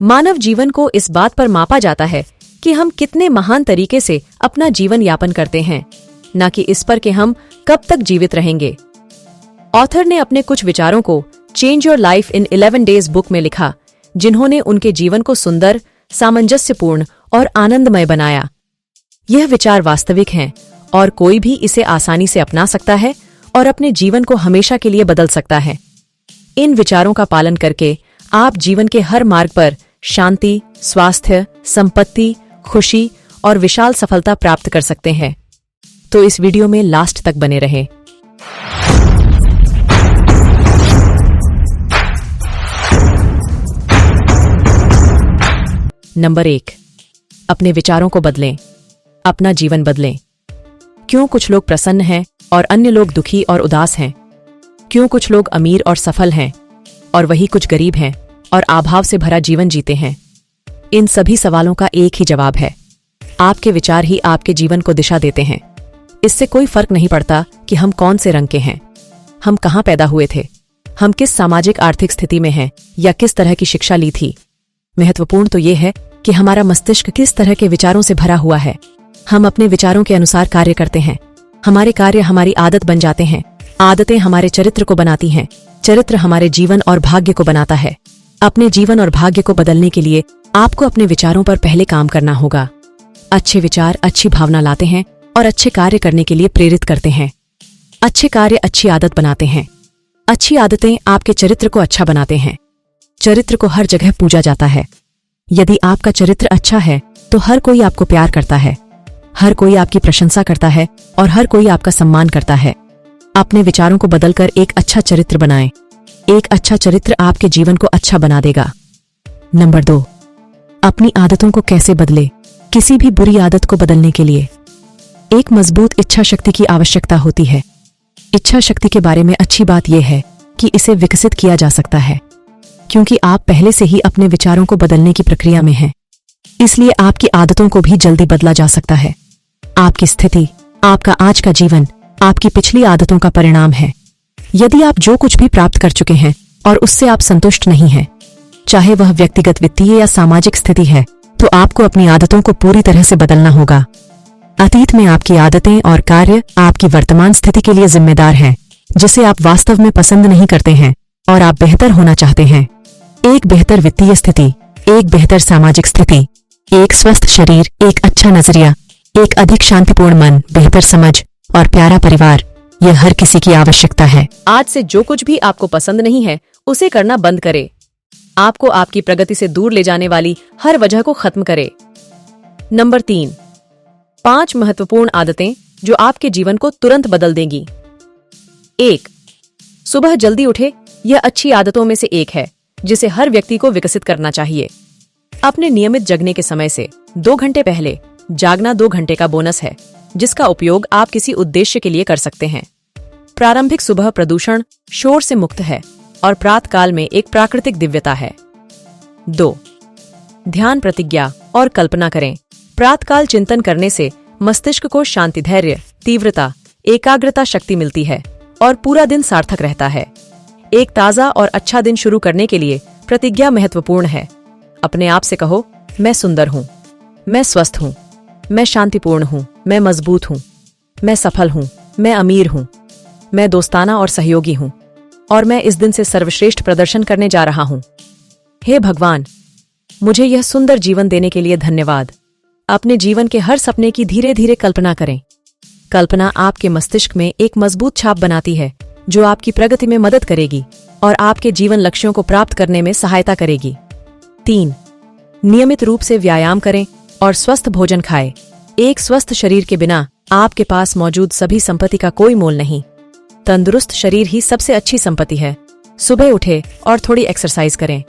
मानव जीवन को इस बात पर मापा जाता है कि हम कितने महान तरीके से अपना जीवन यापन करते हैं, न कि इस पर कि हम कब तक जीवित रहेंगे। ऑथर ने अपने कुछ विचारों को change your life in 11 days book में लिखा, जिन्होंने उनके जीवन को सुंदर, सामंजस्यपूर्ण और आनंदमय बनाया। यह विचार वास्तविक हैं और कोई भी इसे आसानी से अपना सकता है और अपने जीवन को हमेशा के लिए बदल सकता है। इन विचारों का पालन करके आप जीवन के हर मार्ग पर शांति, स्वास्थ्य, संपत्ति, खुशी और विशाल सफलता प्राप्त कर सकते हैं। तो इस वीडियो में लास्ट तक बने रहें। नंबर 1, अपने विचारों को बदलें, अपना जीवन बदलें। क्यों कुछ लोग प्रसन्न हैं और अन्य लोग दुखी और उदास हैं? क्यों कुछ लोग अमीर और सफल हैं और वही कुछ गरीब हैं और अभाव से भरा जीवन जीते हैं? इन सभी सवालों का एक ही जवाब है, आपके विचार ही आपके जीवन को दिशा देते हैं। इससे कोई फर्क नहीं पड़ता कि हम कौन से रंग के हैं, हम कहाँ पैदा हुए थे, हम किस सामाजिक आर्थिक स्थिति में हैं या किस तरह की शिक्षा ली थी। महत्वपूर्ण तो ये है कि हमारा मस्तिष्क किस तरह के विचारों से भरा हुआ है। हम अपने विचारों के अनुसार कार्य करते हैं। हमारे कार्य हमारी आदत बन जाते हैं। आदतें हमारे चरित्र को बनाती हैं। चरित्र हमारे जीवन और भाग्य को बनाता है। अपने जीवन और भाग्य को बदलने के लिए आपको अपने विचारों पर पहले काम करना होगा। अच्छे विचार अच्छी भावना लाते हैं और अच्छे कार्य करने के लिए प्रेरित करते हैं। अच्छे कार्य अच्छी आदत बनाते हैं। अच्छी आदतें आपके चरित्र को अच्छा बनाते हैं। चरित्र को हर जगह पूजा जाता है। यदि आपका चरित्र अच्छा है तो हर कोई आपको प्यार करता है, हर कोई आपकी प्रशंसा करता है और हर कोई आपका सम्मान करता है। अपने विचारों को बदलकर एक अच्छा चरित्र बनाएं। एक अच्छा चरित्र आपके जीवन को अच्छा बना देगा। नंबर 2, अपनी आदतों को कैसे बदले? किसी भी बुरी आदत को बदलने के लिए एक मजबूत इच्छा शक्ति की आवश्यकता होती है। इच्छा शक्ति के बारे में अच्छी बात यह है कि इसे विकसित किया जा सकता है, क्योंकि आप पहले से ही अपने विचारों को बदलने की प्रक्रिया में हैं। इसलिए आपकी आदतों को भी जल्दी बदला जा सकता है। आपकी स्थिति, आपका आज का जीवन आपकी पिछली आदतों का परिणाम है। यदि आप जो कुछ भी प्राप्त कर चुके हैं और उससे आप संतुष्ट नहीं हैं, चाहे वह व्यक्तिगत, वित्तीय या सामाजिक स्थिति है, तो आपको अपनी आदतों को पूरी तरह से बदलना होगा। अतीत में आपकी आदतें और कार्य आपकी वर्तमान स्थिति के लिए जिम्मेदार हैं, जिसे आप वास्तव में पसंद नहीं करते हैं और आप बेहतर होना चाहते हैं। एक बेहतर वित्तीय स्थिति, एक बेहतर सामाजिक स्थिति, एक स्वस्थ शरीर, एक अच्छा नजरिया, एक अधिक शांतिपूर्ण मन, बेहतर समझ और प्यारा परिवार, यह हर किसी की आवश्यकता है। आज से जो कुछ भी आपको पसंद नहीं है उसे करना बंद करें। आपको आपकी प्रगति से दूर ले जाने वाली हर वजह को खत्म करें। नंबर 3, 5 महत्वपूर्ण आदतें जो आपके जीवन को तुरंत बदल देंगी। 1, सुबह जल्दी उठे। यह अच्छी आदतों में से एक है जिसे हर व्यक्ति को विकसित करना चाहिए। अपने नियमित जगने के समय से 2 घंटे पहले जागना 2 घंटे का बोनस है, जिसका उपयोग आप किसी उद्देश्य के लिए कर सकते हैं। प्रारंभिक सुबह प्रदूषण, शोर से मुक्त है और प्रातःकाल में एक प्राकृतिक दिव्यता है। 2, ध्यान, प्रतिज्ञा और कल्पना करें। प्रातःकाल चिंतन करने से मस्तिष्क को शांति, धैर्य, तीव्रता, एकाग्रता शक्ति मिलती है और पूरा दिन सार्थक रहता है। एक ताजा और अच्छा दिन शुरू करने के लिए प्रतिज्ञा महत्वपूर्ण है। अपने आप से कहो, मैं सुंदर हूँ, मैं स्वस्थ हूँ, मैं शांतिपूर्ण हूँ, मैं मजबूत हूँ, मैं सफल हूँ, मैं अमीर हूँ, मैं दोस्ताना और सहयोगी हूँ और मैं इस दिन से सर्वश्रेष्ठ प्रदर्शन करने जा रहा हूँ। हे भगवान, मुझे यह सुंदर जीवन देने के लिए धन्यवाद। अपने जीवन के हर सपने की धीरे धीरे कल्पना करें। कल्पना आपके मस्तिष्क में एक मजबूत छाप बनाती है जो आपकी प्रगति में मदद करेगी और आपके जीवन लक्ष्यों को प्राप्त करने में सहायता करेगी। 3, नियमित रूप से व्यायाम करें और स्वस्थ भोजन खाएं। एक स्वस्थ शरीर के बिना आपके पास मौजूद सभी संपत्ति का कोई मोल नहीं। तंदुरुस्त शरीर ही सबसे अच्छी संपत्ति है। सुबह उठे और थोड़ी एक्सरसाइज करें।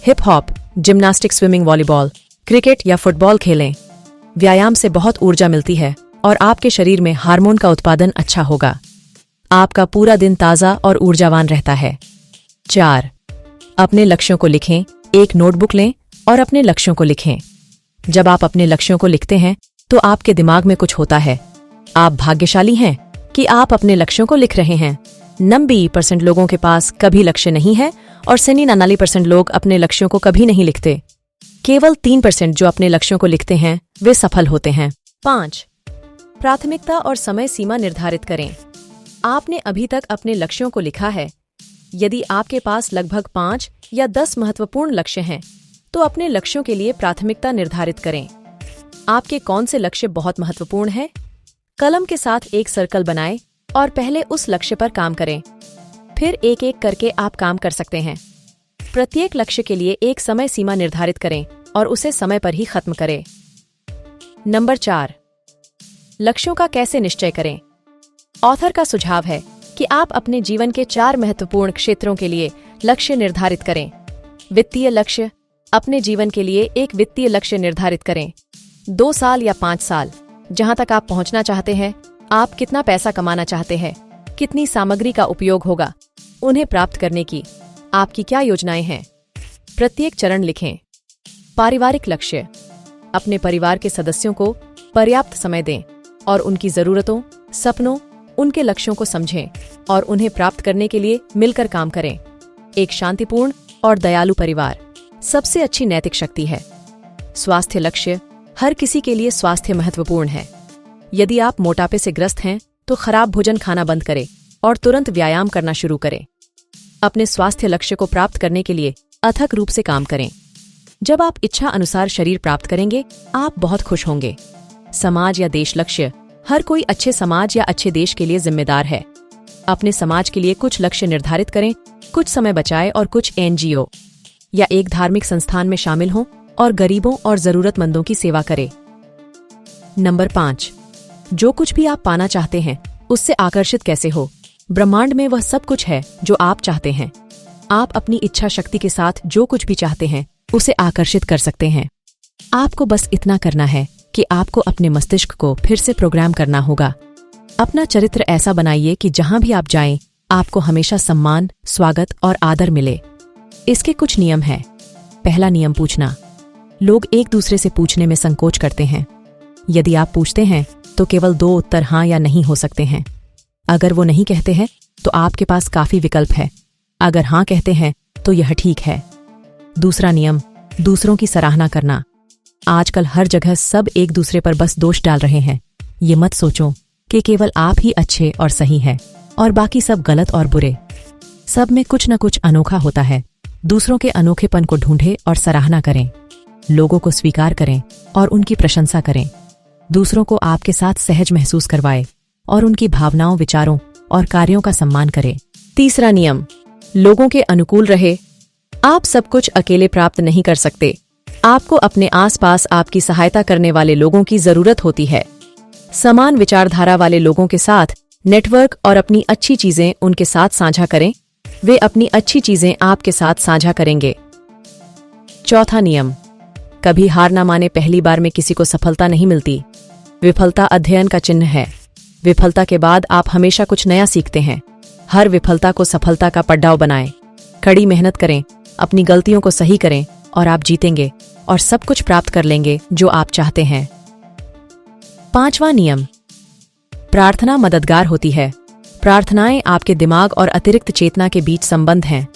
Hip hop, gymnastic, swimming, volleyball, cricket या फुटबॉल खेलें। व्यायाम से बहुत ऊर्जा मिलती है और आपके शरीर में हार्मोन का उत्पादन अच्छा होगा। आपका पूरा दिन ताजा और ऊर्जावान रहता है। 4, अपने लक्ष्यों को लिखें। एक नोटबुक लें और अपने लक्ष्यों को लिखें। जब आप अपने लक्ष्यों को लिखते हैं तो आपके दिमाग में कुछ होता है। आप भाग्यशाली हैं कि आप अपने लक्ष्यों को लिख रहे हैं। 90% लोगों के पास कभी लक्ष्य नहीं है और 99% लोग अपने लक्ष्यों को कभी नहीं लिखते। केवल 3% जो अपने लक्ष्यों को लिखते हैं वे सफल होते हैं। 5. प्राथमिकता और समय सीमा निर्धारित करें। आपने अभी तक अपने लक्ष्यों को लिखा है। यदि आपके पास लगभग 5 या 10 महत्वपूर्ण लक्ष्य हैं, तो अपने लक्ष्यों के लिए प्राथमिकता निर्धारित करें। आपके कौन से लक्ष्य बहुत महत्वपूर्ण हैं? कलम के साथ एक सर्कल बनाएं और पहले उस लक्ष्य पर काम करें। फिर एक एक करके आप काम कर सकते हैं। प्रत्येक लक्ष्य के लिए एक समय सीमा निर्धारित करें और उसे समय पर ही खत्म करें। नंबर 4. लक्ष्यों का कैसे निश्चय करें। ऑथर का सुझाव है कि आप अपने जीवन के 4 महत्वपूर्ण क्षेत्रों के लिए लक्ष्य निर्धारित करें। वित्तीय लक्ष्य। अपने जीवन के लिए एक वित्तीय लक्ष्य निर्धारित करें। 2 साल या 5 साल, जहां तक आप पहुंचना चाहते हैं। आप कितना पैसा कमाना चाहते हैं, कितनी सामग्री का उपयोग होगा, उन्हें प्राप्त करने की आपकी क्या योजनाएं हैं। प्रत्येक चरण लिखें। पारिवारिक लक्ष्य। अपने परिवार के सदस्यों को पर्याप्त समय दें और उनकी जरूरतों, सपनों, उनके लक्ष्यों को समझें और उन्हें प्राप्त करने के लिए मिलकर काम करें। एक शांतिपूर्ण और दयालु परिवार सबसे अच्छी नैतिक शक्ति है। स्वास्थ्य लक्ष्य। हर किसी के लिए स्वास्थ्य महत्वपूर्ण है। यदि आप मोटापे से ग्रस्त हैं, तो खराब भोजन खाना बंद करें और तुरंत व्यायाम करना शुरू करें। अपने स्वास्थ्य लक्ष्य को प्राप्त करने के लिए अथक रूप से काम करें। जब आप इच्छा अनुसार शरीर प्राप्त करेंगे, आप बहुत खुश होंगे। समाज या देश लक्ष्य। हर कोई अच्छे समाज या अच्छे देश के लिए जिम्मेदार है। अपने समाज के लिए कुछ लक्ष्य निर्धारित करें, कुछ समय बचाएं और कुछ NGO या एक धार्मिक संस्थान में शामिल हों और गरीबों और जरूरतमंदों की सेवा करें। नंबर 5. जो कुछ भी आप पाना चाहते हैं, उससे आकर्षित कैसे हो। ब्रह्मांड में वह सब कुछ है जो आप चाहते हैं। आप अपनी इच्छा शक्ति के साथ जो कुछ भी चाहते हैं, उसे आकर्षित कर सकते हैं। आपको बस इतना करना है कि आपको अपने मस्तिष्क को फिर से प्रोग्राम करना होगा। अपना चरित्र ऐसा बनाइए कि जहां भी आप जाएं, आपको हमेशा सम्मान, स्वागत और आदर मिले। इसके कुछ नियम हैं। पहला नियम पूछना। लोग एक दूसरे से पूछने में संकोच करते हैं। यदि आप पूछते हैं तो केवल 2 उत्तर हाँ या नहीं हो सकते हैं। अगर वो नहीं कहते हैं तो आपके पास काफी विकल्प है। अगर हाँ कहते हैं तो यह ठीक है। दूसरा नियम, दूसरों की सराहना करना। आजकल हर जगह सब एक दूसरे पर बस दोष डाल रहे हैं। ये मत सोचो कि केवल आप ही अच्छे और सही हैं और बाकी सब गलत और बुरे। सब में कुछ न कुछ अनोखा होता है। दूसरों के अनोखेपन को ढूंढें और सराहना करें। लोगों को स्वीकार करें और उनकी प्रशंसा करें। दूसरों को आपके साथ सहज महसूस करवाएं और उनकी भावनाओं, विचारों और कार्यों का सम्मान करें। तीसरा नियम, लोगों के अनुकूल रहे। आप सब कुछ अकेले प्राप्त नहीं कर सकते। आपको अपने आसपास आपकी सहायता करने वाले लोगों की जरूरत होती है। समान विचारधारा वाले लोगों के साथ नेटवर्क और अपनी अच्छी चीजें उनके साथ साझा करें। वे अपनी अच्छी चीजें आपके साथ साझा करेंगे। चौथा नियम, कभी हार ना माने। पहली बार में किसी को सफलता नहीं मिलती। विफलता अध्ययन का चिन्ह है। विफलता के बाद आप हमेशा कुछ नया सीखते हैं। हर विफलता को सफलता का पड़ाव बनाएं। कड़ी मेहनत करें, अपनी गलतियों को सही करें और आप जीतेंगे और सब कुछ प्राप्त कर लेंगे जो आप चाहते हैं। पांचवा नियम, प्रार्थना मददगार होती है। प्रार्थनाएं आपके दिमाग और अतिरिक्त चेतना के बीच संबंध हैं।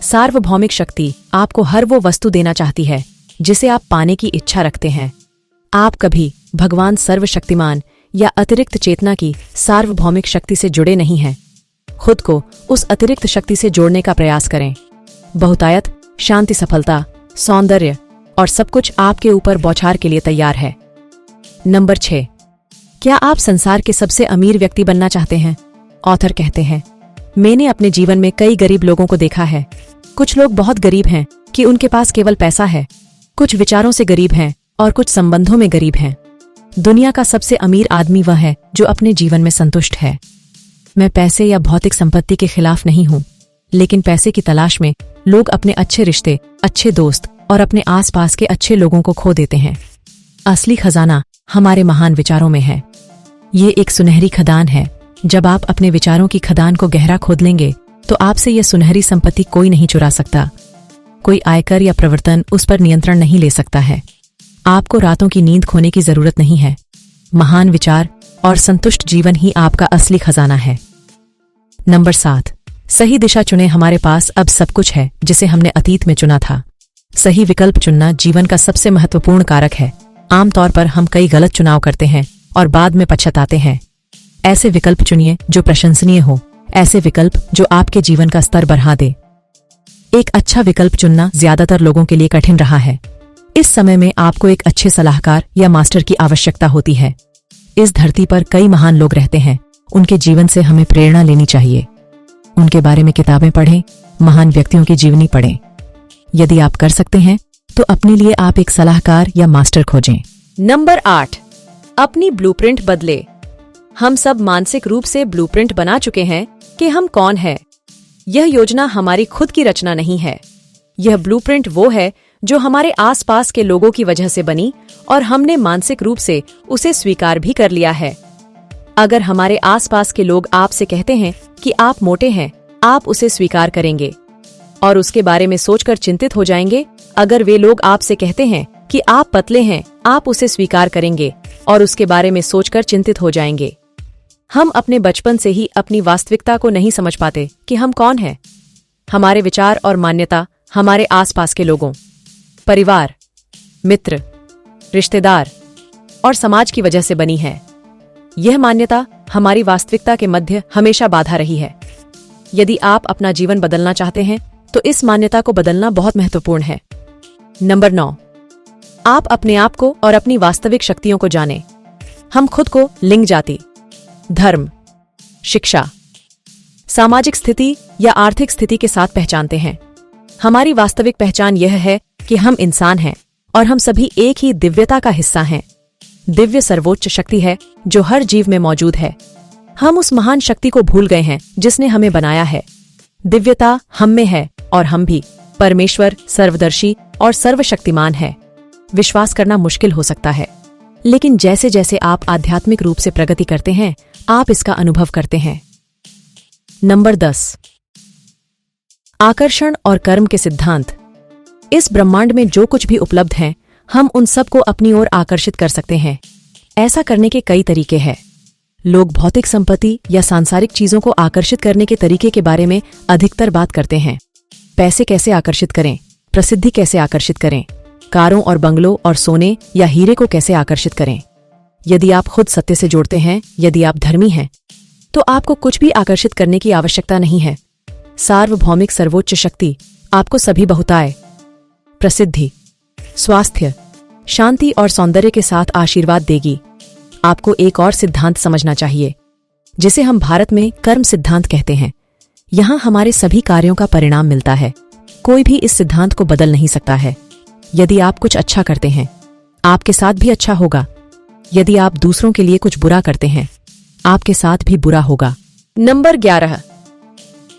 सार्वभौमिक शक्ति आपको हर वो वस्तु देना चाहती है जिसे आप पाने की इच्छा रखते हैं। आप कभी भगवान सर्वशक्तिमान या अतिरिक्त चेतना की सार्वभौमिक शक्ति से जुड़े नहीं हैं। खुद को उस अतिरिक्त शक्ति से जोड़ने का प्रयास करें। बहुतायत, शांति, सफलता, सौंदर्य और सब कुछ आपके ऊपर बौछार के लिए तैयार है। नंबर 6, क्या आप संसार के सबसे अमीर व्यक्ति बनना चाहते हैं? ऑथर कहते हैं, मैंने अपने जीवन में कई गरीब लोगों को देखा है। कुछ लोग बहुत गरीब हैं कि उनके पास केवल पैसा है। कुछ विचारों से गरीब हैं और कुछ संबंधों में गरीब हैं। दुनिया का सबसे अमीर आदमी वह है जो अपने जीवन में संतुष्ट है। मैं पैसे या भौतिक संपत्ति के खिलाफ नहीं हूं, लेकिन पैसे की तलाश में लोग अपने अच्छे रिश्ते, अच्छे दोस्त और अपने आसपास के अच्छे लोगों को खो देते हैं। असली खजाना हमारे महान विचारों में है। ये एक सुनहरी खदान है। जब आप अपने विचारों की खदान को गहरा खोद लेंगे तो आपसे यह सुनहरी संपत्ति कोई नहीं चुरा सकता। कोई आयकर या प्रवर्तन उस पर नियंत्रण नहीं ले सकता है। आपको रातों की नींद खोने की जरूरत नहीं है। महान विचार और संतुष्ट जीवन ही आपका असली खजाना है। नंबर 7, सही दिशा चुने। हमारे पास अब सब कुछ है जिसे हमने अतीत में चुना था। सही विकल्प चुनना जीवन का सबसे महत्वपूर्ण कारक है। आमतौर पर हम कई गलत चुनाव करते हैं और बाद में पछताते हैं। ऐसे विकल्प चुनिए जो प्रशंसनीय हो, ऐसे विकल्प जो आपके जीवन का स्तर बढ़ा दे। एक अच्छा विकल्प चुनना ज्यादातर लोगों के लिए कठिन रहा है। इस समय में आपको एक अच्छे सलाहकार या मास्टर की आवश्यकता होती है। इस धरती पर कई महान लोग रहते हैं, उनके जीवन से हमें प्रेरणा लेनी चाहिए। उनके बारे में किताबें पढ़ें, महान व्यक्तियों की जीवनी पढ़ें। यदि आप कर सकते हैं तो अपने लिए आप एक सलाहकार या मास्टर खोजें। नंबर 8, अपनी ब्लूप्रिंट बदले। हम सब मानसिक रूप से ब्लूप्रिंट बना चुके हैं कि हम कौन हैं। यह योजना हमारी खुद की रचना नहीं है। यह ब्लूप्रिंट वो है जो हमारे आसपास के लोगों की वजह से बनी और हमने मानसिक रूप से उसे स्वीकार भी कर लिया है। अगर हमारे आसपास के लोग आपसे कहते हैं कि आप मोटे हैं, आप उसे स्वीकार करेंगे और उसके बारे में सोचकर चिंतित हो जाएंगे। अगर वे लोग आपसे कहते हैं कि आप पतले हैं, आप उसे स्वीकार करेंगे और उसके बारे में सोचकर चिंतित हो जाएंगे। हम अपने बचपन से ही अपनी वास्तविकता को नहीं समझ पाते कि हम कौन हैं। हमारे विचार और मान्यता हमारे आसपास के लोगों, परिवार, मित्र, रिश्तेदार और समाज की वजह से बनी है। यह मान्यता हमारी वास्तविकता के मध्य हमेशा बाधा रही है। यदि आप अपना जीवन बदलना चाहते हैं तो इस मान्यता को बदलना बहुत महत्वपूर्ण है। नंबर 9, आप अपने आप को और अपनी वास्तविक शक्तियों को जानें। हम खुद को लिंग, जाति, धर्म, शिक्षा, सामाजिक स्थिति या आर्थिक स्थिति के साथ पहचानते हैं। हमारी वास्तविक पहचान यह है कि हम इंसान हैं और हम सभी एक ही दिव्यता का हिस्सा हैं। दिव्य सर्वोच्च शक्ति है जो हर जीव में मौजूद है। हम उस महान शक्ति को भूल गए हैं जिसने हमें बनाया है। दिव्यता हम में है और हम भी। परमेश्वर सर्वदर्शी और सर्वशक्तिमान है। विश्वास करना मुश्किल हो सकता है, लेकिन जैसे जैसे आप आध्यात्मिक रूप से प्रगति करते हैं, आप इसका अनुभव करते हैं। नंबर 10, आकर्षण और कर्म के सिद्धांत। इस ब्रह्मांड में जो कुछ भी उपलब्ध है, हम उन सब को अपनी ओर आकर्षित कर सकते हैं। ऐसा करने के कई तरीके हैं। लोग भौतिक संपत्ति या सांसारिक चीजों को आकर्षित करने के तरीके के बारे में अधिकतर बात करते हैं। पैसे कैसे आकर्षित करें, प्रसिद्धि कैसे आकर्षित करें, कारों और बंगलों और सोने या हीरे को कैसे आकर्षित करें। यदि आप खुद सत्य से जोड़ते हैं, यदि आप धर्मी हैं, तो आपको कुछ भी आकर्षित करने की आवश्यकता नहीं है। सार्वभौमिक सर्वोच्च शक्ति आपको सभी बहुतायत, प्रसिद्धि, स्वास्थ्य, शांति और सौंदर्य के साथ आशीर्वाद देगी। आपको एक और सिद्धांत समझना चाहिए, जिसे हम भारत में कर्म सिद्धांत कहते हैं। यहां हमारे सभी कार्यों का परिणाम मिलता है। कोई भी इस सिद्धांत को बदल नहीं सकता है। यदि आप कुछ अच्छा करते हैं, आपके साथ भी अच्छा होगा। यदि आप दूसरों के लिए कुछ बुरा करते हैं, आपके साथ भी बुरा होगा। नंबर 11,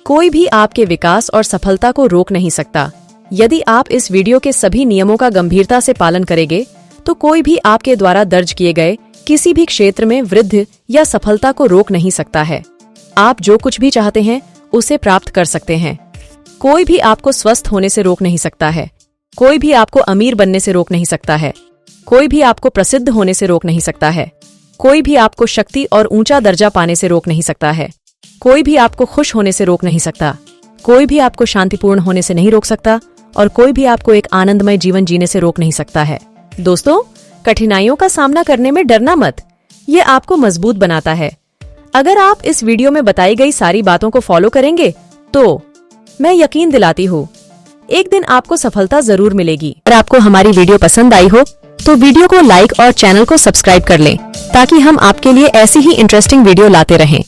कोई भी आपके विकास और सफलता को रोक नहीं सकता। यदि आप इस वीडियो के सभी नियमों का गंभीरता से पालन करेंगे, तो कोई भी आपके द्वारा दर्ज किए गए किसी भी क्षेत्र में वृद्धि या सफलता को रोक नहीं सकता है। आप जो कुछ भी चाहते हैं उसे प्राप्त कर सकते हैं। कोई भी आपको स्वस्थ होने से रोक नहीं सकता है। कोई भी आपको अमीर बनने से रोक नहीं सकता है। कोई भी आपको प्रसिद्ध होने से रोक नहीं सकता है। कोई भी आपको शक्ति और ऊंचा दर्जा पाने से रोक नहीं सकता है। कोई भी आपको खुश होने से रोक नहीं सकता। कोई भी आपको शांतिपूर्ण होने से नहीं रोक सकता और कोई भी आपको एक आनंदमय जीवन जीने से रोक नहीं सकता है। दोस्तों, कठिनाइयों का सामना करने में डरना मत। ये आपको मजबूत बनाता है। अगर आप इस वीडियो में बताई गई सारी बातों को फॉलो करेंगे तो मैं यकीन दिलाती हूँ एक दिन आपको सफलता जरूर मिलेगी। अगर आपको हमारी वीडियो पसंद आई हो तो वीडियो को लाइक और चैनल को सब्सक्राइब कर लें, ताकि हम आपके लिए ऐसी ही इंटरेस्टिंग वीडियो लाते रहें।